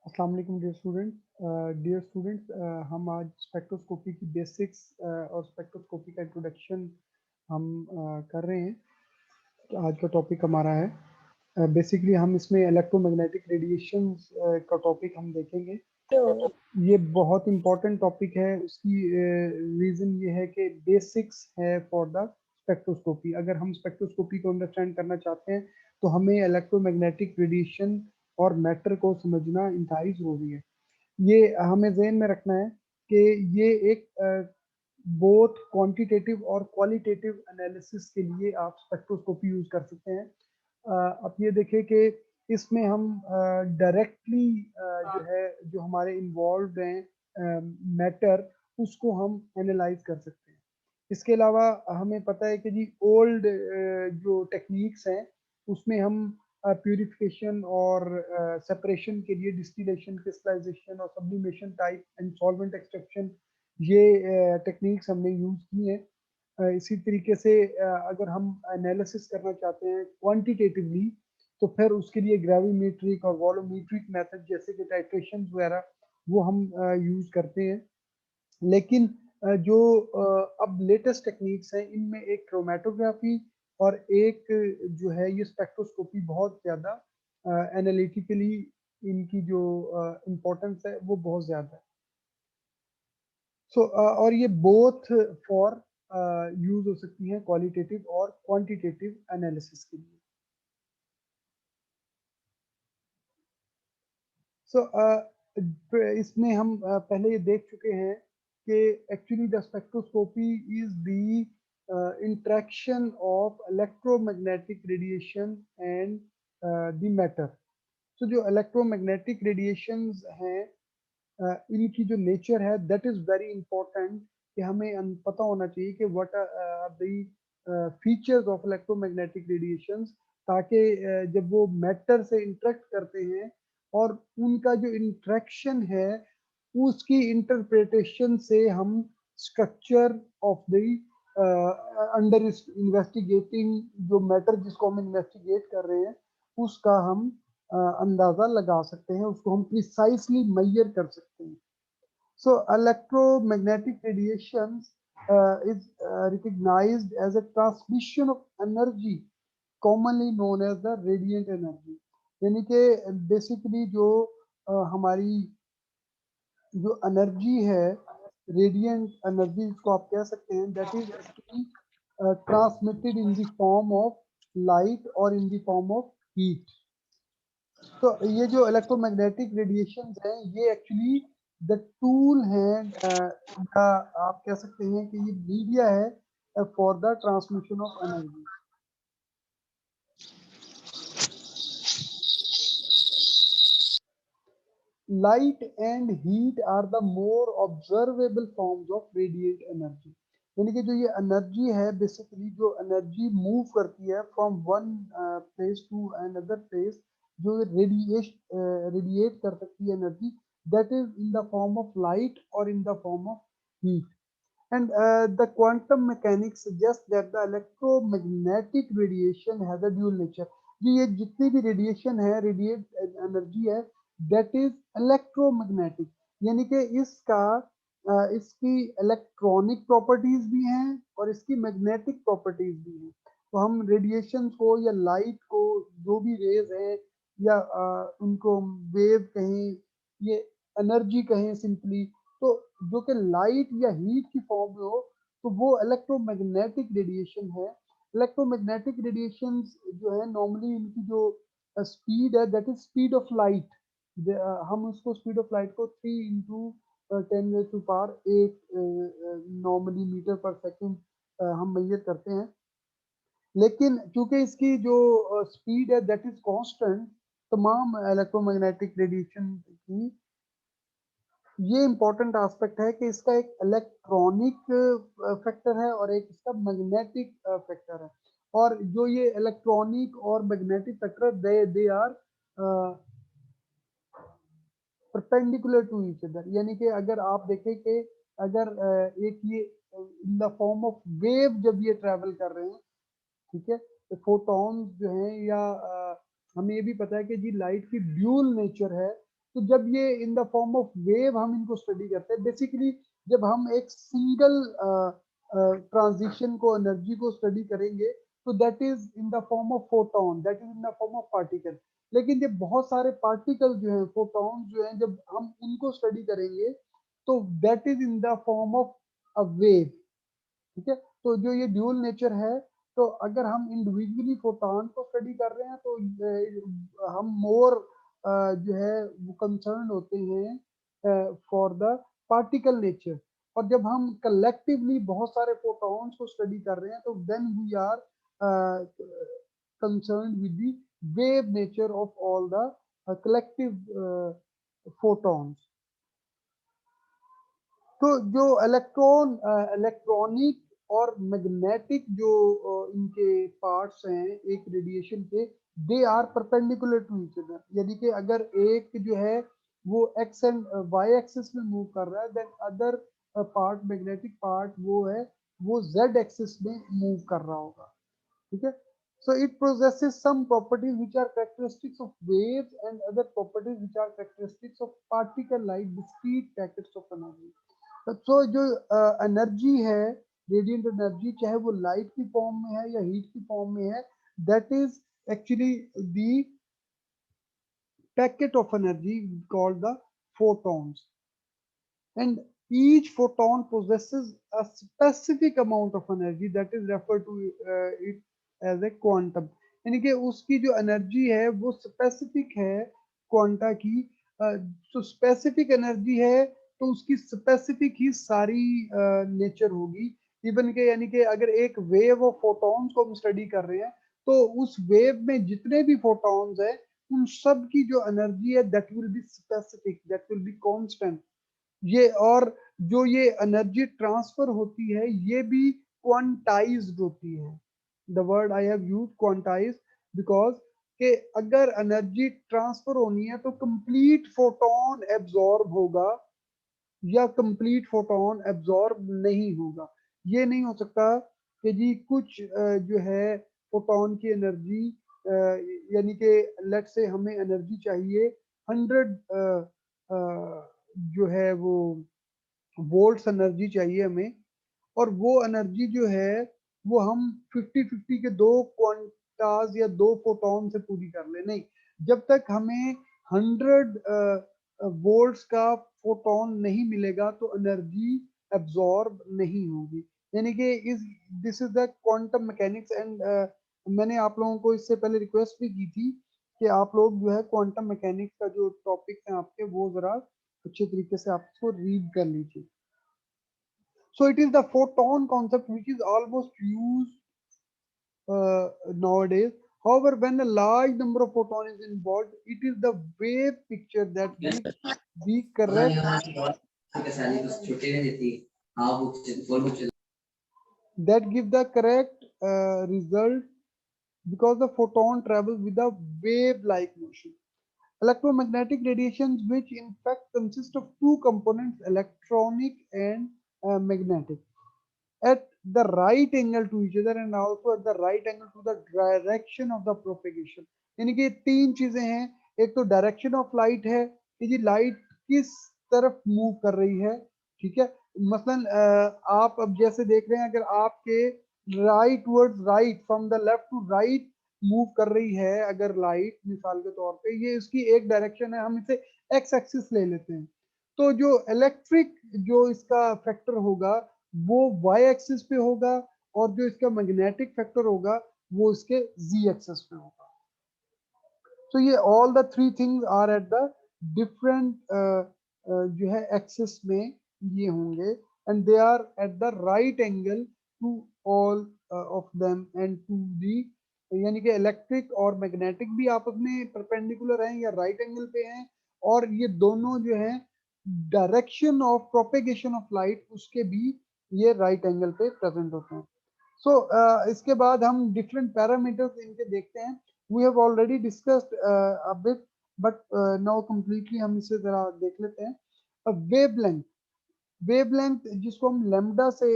अस्सलाम वालेकुम dear students, हम आज स्पेक्ट्रोस्कोपी की बेसिक्स और स्पेक्ट्रोस्कोपी का इंट्रोडक्शन हम कर रहे हैं। तो आज का टॉपिक हमारा है बेसिकली हम इसमें इलेक्ट्रोमैग्नेटिक रेडिएशंस का टॉपिक हम देखेंगे। तो ये बहुत इंपॉर्टेंट टॉपिक है। उसकी रीज़न ये है कि बेसिक्स है फॉर द स्पेक्ट्रोस्कोपी। अगर हम स्पेक्ट्रोस्कोपी को अंडरस्टैंड करना चाहते हैं तो हमें इलेक्ट्रोमैग्नेटिक रेडिएशन और मैटर को समझना इंतहाई ज़रूरी है। ये हमें ज़हन में रखना है कि ये एक बोथ क्वांटिटेटिव और क्वालिटेटिव एनालिसिस के लिए आप स्पेक्ट्रोस्कोपी यूज़ कर सकते हैं। अब ये देखें कि इसमें हम डायरेक्टली जो हमारे इन्वॉल्व हैं मैटर, उसको हम एनालाइज कर सकते हैं। इसके अलावा हमें पता है कि जी ओल्ड जो टेक्निक्स हैं उसमें हम प्यूरिफिकेशन और सेपरेशन के लिए डिस्टिलेशन, क्रिस्टलाइजेशन और sublimation type and solvent extraction, ये टेक्निक्स हमने यूज़ की हैं। इसी तरीके से अगर हम एनालिसिस करना चाहते हैं क्वांटिटेटिवली तो फिर उसके लिए ग्रेविमेट्रिक और वॉल्यूमेट्रिक मेथड जैसे कि टाइट्रेशन वगैरह वो हम यूज़ करते हैं। लेकिन जो अब लेटेस्ट टेक्निक्स हैं इनमें एक क्रोमेटोग्राफी और एक जो है ये स्पेक्ट्रोस्कोपी बहुत ज़्यादा एनालिटिकली इनकी जो इम्पोर्टेंस है वो बहुत ज़्यादा है। और ये बोथ फॉर यूज हो सकती हैं क्वालिटेटिव और क्वांटिटेटिव एनालिसिस के लिए। सो इसमें हम पहले ये देख चुके हैं कि actually the spectroscopy is the interaction of electromagnetic radiation and the matter. So जो इलेक्ट्रोमैग्नेटिक रेडिएशंस हैं इनकी जो नेचर है दैट इज वेरी इंपॉर्टेंट कि हमें पता होना चाहिए कि what are the features of electromagnetic radiations, ताकि जब वो मैटर से इंटरेक्ट करते हैं और उनका जो इंटरेक्शन है उसकी इंटरप्रिटेशन से हम structure of the under investigating जो मैटर जिसको हम इन्वेस्टिगेट कर रहे हैं उसका हम अंदाजा लगा सकते हैं, उसको हम प्रिसाइसली मेजर कर सकते हैं। So electromagnetic radiation is recognized as a transmission of energy commonly known as the radiant energy। यानी कि बेसिकली जो हमारी जो एनर्जी है, रेडिएंट एनर्जी जिसको आप कह सकते हैं, that is actually transmitted in the form of light और in the form of heat. तो ये जो इलेक्ट्रोमैग्नेटिक रेडिएशन हैं ये एक्चुअली द टूल हैं, या आप कह सकते हैं कि ये मीडिया है for the transmission of energy. Light and heat are the more observable forms of radiant energy. यानी कि जो ये एनर्जी है बेसिकली जो एनर्जी मूव करती है from one place to another place, जो रेडिएट कर सकती है energy, that is in the form of light और in the form of heat. And the quantum mechanics suggests that the electromagnetic radiation has a dual nature। ये जितनी भी radiation है, radiate energy है, दैट इज इलेक्ट्रोमैग्नेटिक। यानी कि इसकी electronic properties भी हैं और इसकी मैग्नेटिक प्रॉपर्टीज भी हैं। तो हम रेडिएशन को या लाइट को, जो भी रेज हैं या उनको वेव कहें, ये एनर्जी कहें सिंपली, तो जो कि लाइट या हीट की फॉर्म में हो तो वो इलेक्ट्रोमैग्नेटिक रेडिएशन है। इलेक्ट्रोमैग्नेटिक रेडिएशन जो है नॉर्मली इनकी जो स्पीड है that is speed of light. हम उसको स्पीड ऑफ लाइट को 3 × 10⁻⁸ नॉर्मली मीटर पर सेकेंड हम मेजर करते हैं। लेकिन चूंकि इसकी जो स्पीड है दैट इज कांस्टेंट तमाम इलेक्ट्रोमैग्नेटिक रेडिएशन की, ये इम्पोर्टेंट एस्पेक्ट है कि इसका एक इलेक्ट्रॉनिक फैक्टर है और एक इसका मैग्नेटिक फैक्टर है। और जो ये इलेक्ट्रॉनिक और magnetic factor they are perpendicular to each other. यानी कि अगर आप देखें कि अगर एक ये in the form of wave जब ये ट्रैवल कर रहे हैं, ठीक है, तो फोटॉन्स जो हैं या हमें ये भी पता है कि जी लाइट की ड्यूल नेचर है। तो जब ये in the form of wave हम इनको स्टडी करते हैं, बेसिकली जब हम एक सिंगल ट्रांजिशन को, एनर्जी को स्टडी करेंगे, तो that is in the form of photon, that is in the form of particle. लेकिन जब बहुत सारे पार्टिकल जो हैं, फोटॉन जो हैं, जब हम उनको स्टडी करेंगे, तो that is in the form of a wave. ठीक है, तो जो ये ड्यूल नेचर है, तो अगर हम इंडिविजुअली फोटॉन को स्टडी कर रहे हैं, तो हम मोर जो है वो कंसर्न होते हैं फॉर द पार्टिकल नेचर। और जब हम कलेक्टिवली बहुत सारे फोटॉन्स को स्टडी कर रहे हैं, तो then we are concerned with the wave nature of all the collective photons. तो जो इलेक्ट्रॉनिक और मैग्नेटिक जो इनके पार्ट्स हैं एक रेडिएशन के, they are perpendicular to each other. यानी कि अगर एक जो है वो एक्स एंड वाई एक्सिस में मूव कर रहा है, then other part, magnetic part वो है, वो जेड एक्सिस में मूव कर रहा होगा। ठीक है, so it possesses some properties which are characteristics of waves and other properties which are characteristics of particle like discrete packets of energy. तो जो एनर्जी है, रेडिएंट एनर्जी, चाहे वो लाइट की फॉर्म में है या हीट की फॉर्म में है, that is actually the packet of energy called the photons. and each photon possesses a specific amount of energy that is referred to it as a quantum। यानी कि उसकी जो एनर्जी है वो स्पेसिफिक है क्वांटा की। तो स्पेसिफिक एनर्जी है, तो उसकी स्पेसिफिक ही सारी नेचर होगी। इवन के यानी कि अगर एक वेव ऑफ फोटॉन्स को हम स्टडी कर रहे हैं, तो उस वेव में जितने भी फोटॉन्स है, उन सब की जो एनर्जी है, that will be specific, that will be constant. ये और जो ये एनर्जी ट्रांसफर होती है, ये भी क्वांटाइज्ड होती है। The word I have use quantize, because कि अगर एनर्जी ट्रांसफर होनी है, तो कंप्लीट फोटोन एब्जॉर्ब होगा या कंप्लीट फोटोन एब्जॉर्ब नहीं होगा। ये नहीं हो सकता कि जी कुछ जो है फोटोन की एनर्जी, यानी कि लेट से हमें एनर्जी चाहिए 100 जो है वो वोल्ट्स एनर्जी चाहिए हमें, और वो एनर्जी जो है वो हम 50-50 के दो क्वांटास या दो फोटॉन से पूरी कर ले, नहीं। जब तक हमें 100 वोल्ट्स का फोटॉन नहीं मिलेगा, तो एनर्जी एब्जॉर्ब नहीं होगी। यानी कि इस this is the quantum mechanics. And मैंने आप लोगों को इससे पहले रिक्वेस्ट भी की थी कि आप लोग जो है क्वांटम मैकेनिक्स का जो टॉपिक है आपके, वो जरा अच्छे तरीके से आप इसको रीड कर लीजिए। So it is the photon concept which is almost used nowadays. However, when a large number of photon is involved, it is the wave picture that gives the correct result, because the photon travels with a wave-like motion. Electromagnetic radiations, which in fact consist of two components, electronic and magnetic, at the right angle to each other and also at the right angle to the direction of the propagation। यानी कि तीन चीजें हैं। एक तो direction of light है कि जी light किस तरफ मूव कर रही है। ठीक है, मसलन आप अब जैसे देख रहे हैं, अगर आपके rightwards right, from the left to right move कर रही है अगर लाइट, मिसाल के तौर पे, ये इसकी एक डायरेक्शन है, हम इसे एक्स एक्सिस ले लेते हैं। तो जो इलेक्ट्रिक जो इसका फैक्टर होगा, वो वाई एक्सिस पे होगा, और जो इसका मैग्नेटिक फैक्टर होगा, वो इसके जी एक्सिस पे होगा। तो ये all the three things are at the different जो है एक्सिस में ये होंगे, and they are at the right angle to all of them and to the, यानी कि इलेक्ट्रिक और मैग्नेटिक भी आपस में परपेंडिकुलर हैं या राइट एंगल पे हैं, और ये दोनों जो है direction of propagation of light उसके भी ये राइट एंगल पे प्रेजेंट होते हैं। सो इसके बाद हम डिफरेंट पैरामीटर्स इनके देखते हैं। We have already discussed a bit, but now completely हम इसे जरा देख लेते हैं। वेवलेंथ, वेवलेंथ जिसको हम लैम्डा से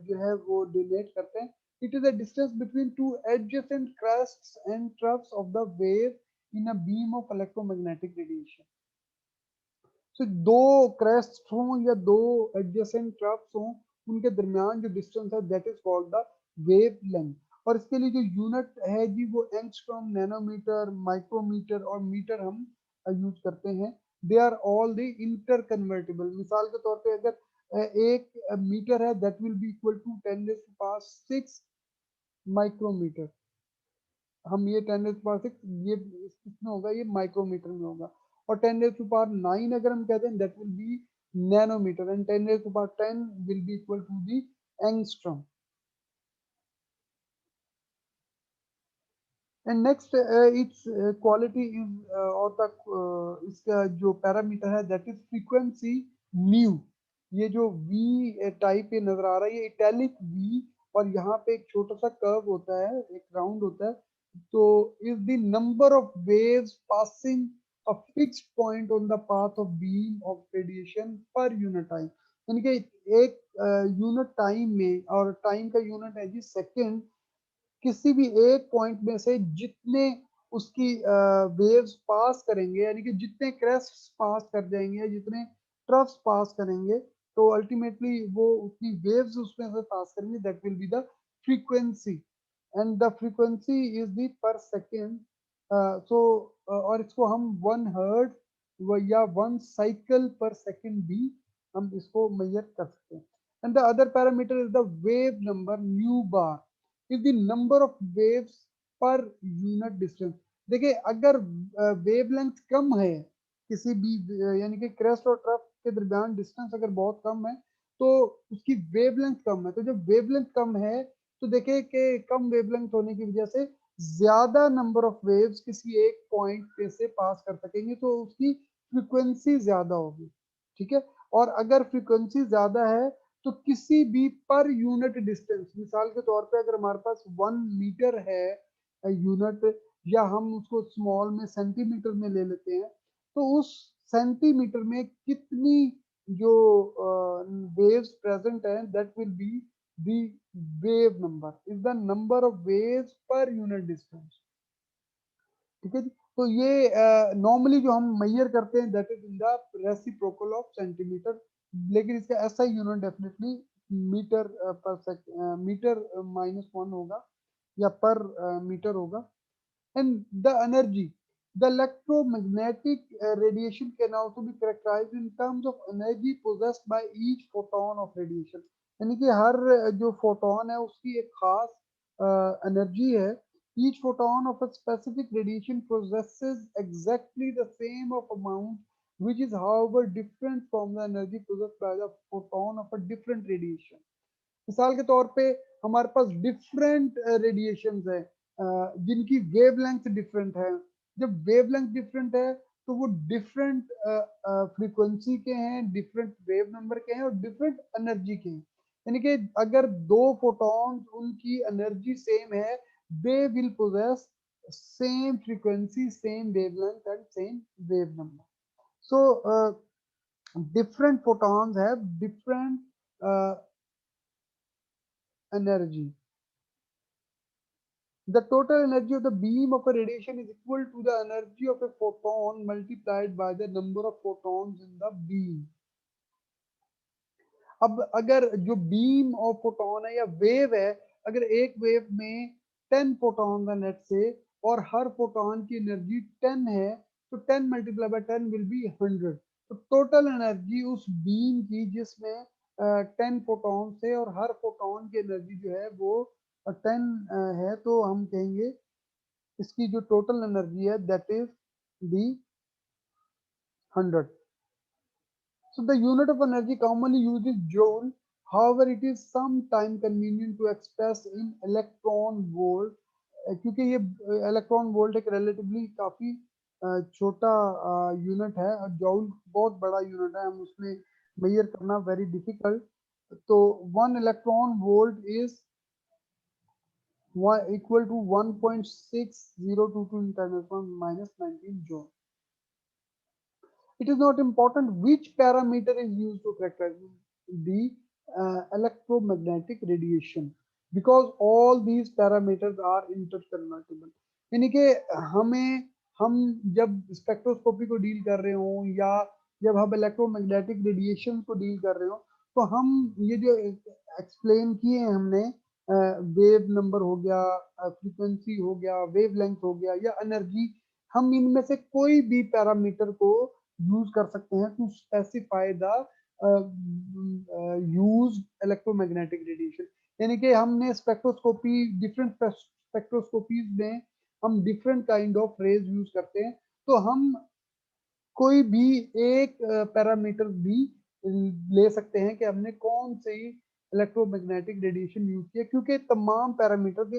जो है वो डिनोट करते हैं। It is a distance between two adjacent crests and troughs of the wave in a beam of electromagnetic radiation. तो दो क्रेस्ट हों या दो एडजेसेंट ट्रफ्स हों, उनके दरमियान जो डिस्टेंस है that is called the wave length. और इसके लिए जो यूनिट है जी वो एंगस्ट्रॉम, नैनोमीटर, माइक्रोमीटर और मीटर हम यूज करते हैं। They are all the inter convertible. मिसाल के तौर पे अगर एक मीटर है that will be equal to 10⁶ micrometer. हम ये 10⁶ ये किसमें होगा, ये माइक्रोमीटर में होगा। और 10⁹ अगर हम कहते हैं that will be nanometer, and 10⁻10 will be equal to the angstrom. And next its quality is और तक इसका जो पैरामीटर है दैट इज फ्रीक्वेंसी म्यू। ये जो वी टाइप ये नजर आ रहा है, ये इटैलिक वी, और यहाँ पे एक छोटा सा कर्व होता है, एक राउंड होता है। तो is the number of waves passing a fixed point on the path of beam of radiation per unit time. यानी कि एक यूनिट टाइम में, और टाइम का यूनिट है जी सेकेंड, किसी भी एक पॉइंट में से जितने उसकी वेव्स पास करेंगे, यानी कि जितने क्रेस्ट्स पास कर जाएंगे या जितने ट्रफ्स पास करेंगे, तो अल्टीमेटली वो उतनी वेव्स उसमें से पास करेंगे, that will be the frequency. And the frequency is the per second. So और इसको हम 1 हर्ट्ज या 1 साइकिल पर सेकेंड भी हम इसको मेजर कर सकते हैं। And the other parameter is the wave number new bar, is the number of waves per unit distance. देखिए अगर वेवलेंथ कम है किसी भी यानी कि क्रेस्ट और ट्रफ के दरमियान डिस्टेंस अगर बहुत कम है, तो उसकी वेवलेंथ कम है। तो जब वेवलेंथ कम है तो देखिए कि कम वेवलेंथ होने की वजह से ज्यादा नंबर ऑफ वेव्स किसी एक पॉइंट पे से पास कर सकेंगे, तो उसकी फ्रीक्वेंसी ज्यादा होगी। ठीक है। और अगर फ्रीक्वेंसी ज्यादा है तो किसी भी पर यूनिट डिस्टेंस, मिसाल के तौर पे अगर हमारे पास 1 मीटर है यूनिट, या हम उसको स्मॉल में सेंटीमीटर में ले लेते हैं, तो उस सेंटीमीटर में कितनी जो वेव्स प्रेजेंट है that will be the wave number, is the number of waves per unit distance. ठीक है जी। तो ये नॉर्मली जो हम मेजर करते हैं that is in the reciprocal of centimetre, लेकिन इसका ऐसा यूनिट डेफिनेटली मीटर पर मीटर -1 होगा या पर मीटर होगा। And the energy, the electromagnetic radiation can also be characterized in terms of energy possessed by each photon of radiation। यानी कि हर जो फोटोन है उसकी एक खास एनर्जी है। Each photon of a specific radiation possesses exactly the same of amount, which is however different from the energy possessed by the photon of a different radiation। मिसाल के तौर पे हमारे पास डिफरेंट रेडिएशन है जिनकी वेवलेंथ डिफरेंट है। जब wavelength different है तो वो डिफरेंट फ्रीक्वेंसी के हैं, डिफरेंट वेव नंबर के हैं और डिफरेंट एनर्जी के हैं। यानी कि अगर दो फोटॉन्स उनकी एनर्जी सेम है, they will possess same frequency, same wavelength and same wave number. So different photons have different energy. The total energy of the beam of a radiation is equal to the energy of a photon multiplied by the number of photons in the beam। अब अगर जो beam और photon है या wave है, अगर एक wave में 10 फोटोन है नेट से, और हर फोटोन की एनर्जी 10 है, तो 10 मल्टीप्लाई बाय 10 विल बी 100। तो टोटल एनर्जी उस बीम की जिसमें 10 फोटोन थे और हर फोटोन की एनर्जी जो है वो 10 है, तो हम कहेंगे इसकी जो टोटल एनर्जी है that is the 100। So the unit of energy commonly used is joule. However, it is sometime convenient to express in electron volt, क्योंकि ये इलेक्ट्रॉन वोल्ट एक रिलेटिवली काफी छोटा यूनिट है, और जॉउल बहुत बड़ा यूनिट है, हम उसमें मेजर करना वेरी डिफिकल्ट। तो 1 electron volt is equal to 1.6022 × 10⁻⁻19 joule। It is not important which parameter is used to characterize the electromagnetic radiation, because all these parameters are interconvertible। यानी कि हमें, हम जब स्पेक्ट्रोस्कोपी को डील कर रहे हो या जब हम इलेक्ट्रोमैग्नेटिक रेडिएशन को डील कर रहे हो, तो हम ये जो एक्सप्लेन किए हैं हमने, वेव नंबर हो गया, फ्रीक्वेंसी हो गया, वेव लेंथ हो गया या एनर्जी, हम इनमें से कोई भी पैरामीटर को यूज कर सकते हैं to specify the use electromagnetic radiation. यानी कि हमने स्पेक्ट्रोस्कोपी, डिफरेंट स्पेक्ट्रोस्कोपीज में हम different kind of rays use करते हैं, तो हम कोई भी एक पैरामीटर भी ले सकते हैं कि हमने कौन सी इलेक्ट्रोमैग्नेटिक रेडिएशन यूज किया, क्योंकि तमाम पैरामीटर भी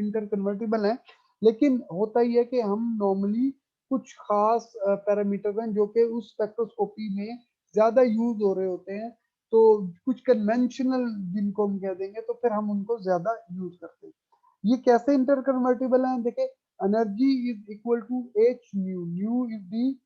इंटरकन्वर्टेबल हैं। लेकिन होता ही है कि हम नॉर्मली कुछ खास पैरामीटर हैं जो कि उस स्पेक्ट्रोस्कोपी में ज्यादा यूज हो रहे होते हैं, तो कुछ कन्वेंशनल जिनको हम कह देंगे, तो फिर हम उनको ज्यादा यूज करते हैं। ये कैसे इंटरकन्वर्टेबल है? देखिए, energy is equal to H nu, nu is the,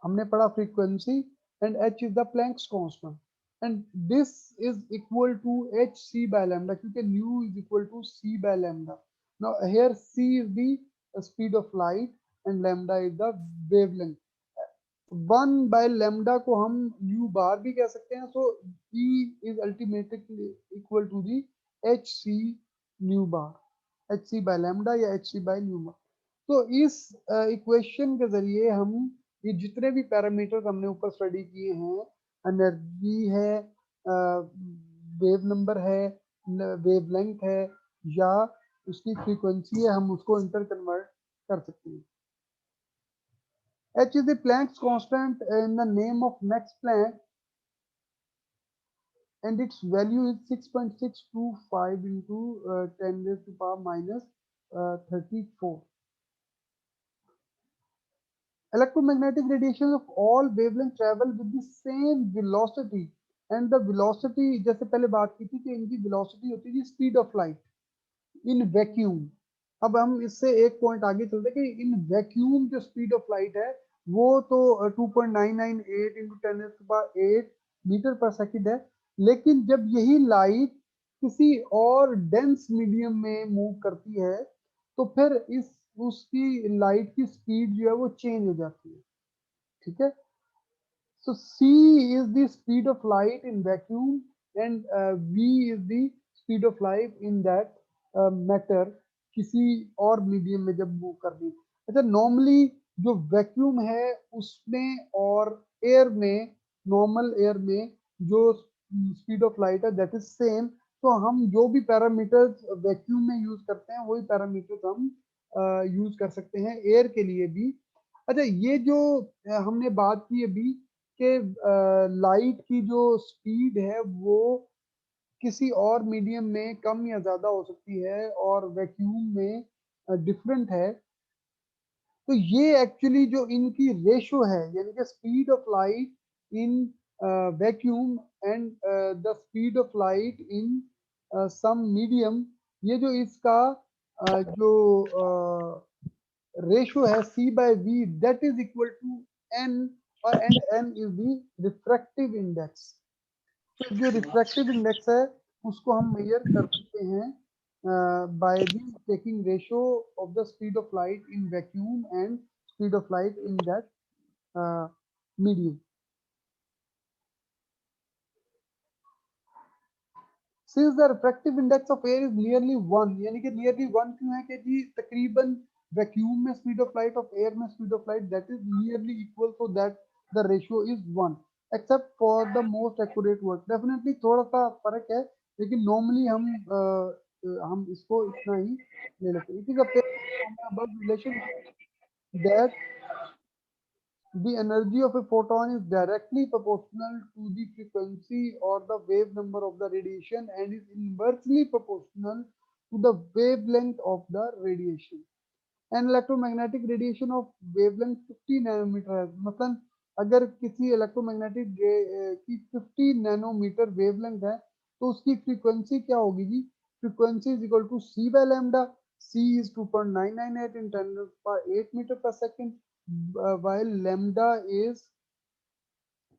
हमने पढ़ा frequency, and H is the Planck's constant, and this is equal to H C by lambda, क्योंकि nu is equal to C by lambda. Now here C is the speed of light and lambda is the wavelength. 1/λ को हम nu bar भी कह सकते हैं, so E is ultimately equal to the H C new bar, H C by lambda या H C by new bar. तो इस equation के जरिए हम ये जितने भी पैरामीटर्स हमने ऊपर स्टडी किए हैं, एनर्जी है, वेव नंबर है, वेव लेंथ है, या उसकी फ्रीक्वेंसी है, हम उसको इंटर कन्वर्ट कर सकते हैं। H is the Planck's constant in the name of Max Planck, and its value is 6.625 into 10 raised to power minus 34. Electromagnetic radiation of all wavelengths travel with the same velocity, and the velocity, जैसे पहले बात की थी कि इनकी velocity होती है speed of light in vacuum। अब हम इससे एक पॉइंट आगे चलते हैं कि इन वैक्यूम जो स्पीड ऑफ लाइट है, वो तो 2.998 इंटू 10⁸ मीटर पर सेकंड है। लेकिन जब यही लाइट किसी और डेंस मीडियम में मूव करती है, तो फिर इस उसकी लाइट की स्पीड जो है वो चेंज हो जाती है। ठीक है, so c is the speed of light in vacuum, and v is the speed of light in that matter, किसी और मीडियम में जब मूव कर दी। अच्छा, नॉर्मली जो वैक्यूम है उसमें और एयर में, नॉर्मल एयर में जो स्पीड ऑफ लाइट है दैट इज सेम, तो हम जो भी पैरामीटर्स वैक्यूम में यूज करते हैं वही पैरामीटर्स हम यूज कर सकते हैं एयर के लिए भी। अच्छा, ये जो हमने बात की अभी कि लाइट की जो स्पीड है वो किसी और मीडियम में कम या ज्यादा हो सकती है और वैक्यूम में डिफरेंट है, तो ये एक्चुअली जो इनकी रेशो है, यानी कि speed of light in vacuum and the speed of light in some medium, ये जो इसका जो रेशो है c by v, that is equal to n, और and n is the refractive index. तो जो रिफ्रैक्टिव इंडेक्स है उसको हम मेजर कर सकते हैं by the taking ratio of the speed of light in vacuum and speed of light in that medium. Since the refractive index of air is nearly 1, यानी कि नियरली 1 क्यों है कि जी तकरीबन वैक्यूम में स्पीड ऑफ लाइट और air में speed of light that is nearly equal, so that the ratio is 1, except for the most accurate work. Definitely थोड़ा सा फर्क है, लेकिन नॉर्मली हम इसको इतना ही ले लेते हैं। It is a above relation that the energy of a photon is directly proportional to the frequency or the wave number of the radiation and is inversely proportional to the wavelength of the radiation. An electromagnetic radiation of wavelength 50 nanometre है, मतलब अगर किसी electromagnetic की 50 nanometre wavelength है, तो उसकी frequency क्या होगी जी? Frequency is equal to c by lambda. c is 2.998 in 10⁸ meter per second, while lambda is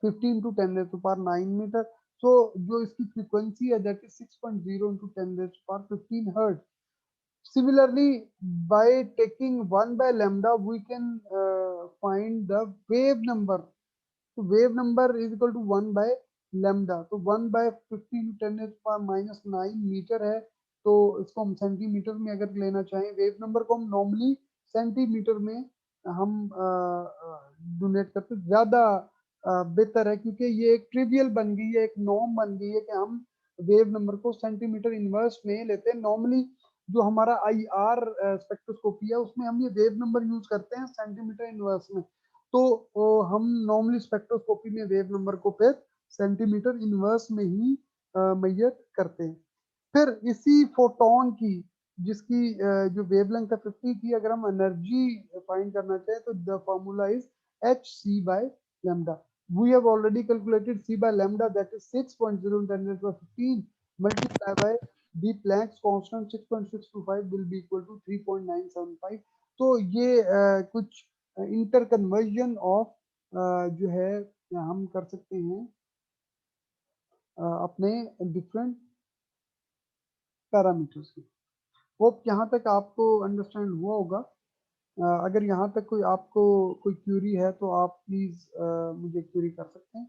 15 into 10⁹ metre. So जो इसकी फ्रीक्वेंसी है that is 6.0 into 10⁻15 hertz. Similarly, by taking 1 by lambda, we can find the wave number. So wave number is equal to 1 by lambda. तो 1 by 15 10 minus 9 metre है, तो इसको हम centimetre में अगर लेना चाहें, वेव नंबर को हम नॉर्मली सेंटीमीटर में हम डोनेट करते, ज़्यादा बेहतर है, क्योंकि ये एक ट्रिवियल बन गई है, एक नॉर्म बन गई है कि हम वेव नंबर को सेंटीमीटर इनवर्स में लेते हैं। नॉर्मली जो हमारा IR स्पेक्ट्रोस्कोपी है, उसमें हम ये वेव नंबर यूज करते हैं सेंटीमीटर इनवर्स में। तो हम नॉर्मली स्पेक्ट्रोस्कोपी में वेव नंबर को फिर सेंटीमीटर इनवर्स में ही मेजर करते हैं। फिर इसी फोटोन की, जिसकी जो वेवलेंथ है 50 की, अगर हम एनर्जी फाइंड करना चाहें तो the formula is hc by lambda. We have already calculated c by lambda, that is 6.0 × 10⁻15 multiplied by the Planck's constant 6.625 will be equal to 3.975. तो ये कुछ इंटर कन्वर्जन ऑफ जो है हम कर सकते हैं अपने डिफरेंट पैरामीटर्स की। होप यहाँ तक आपको अंडरस्टैंड हुआ होगा। अगर यहाँ तक कोई आपको कोई क्यूरी है तो आप प्लीज मुझे क्यूरी कर सकते हैं।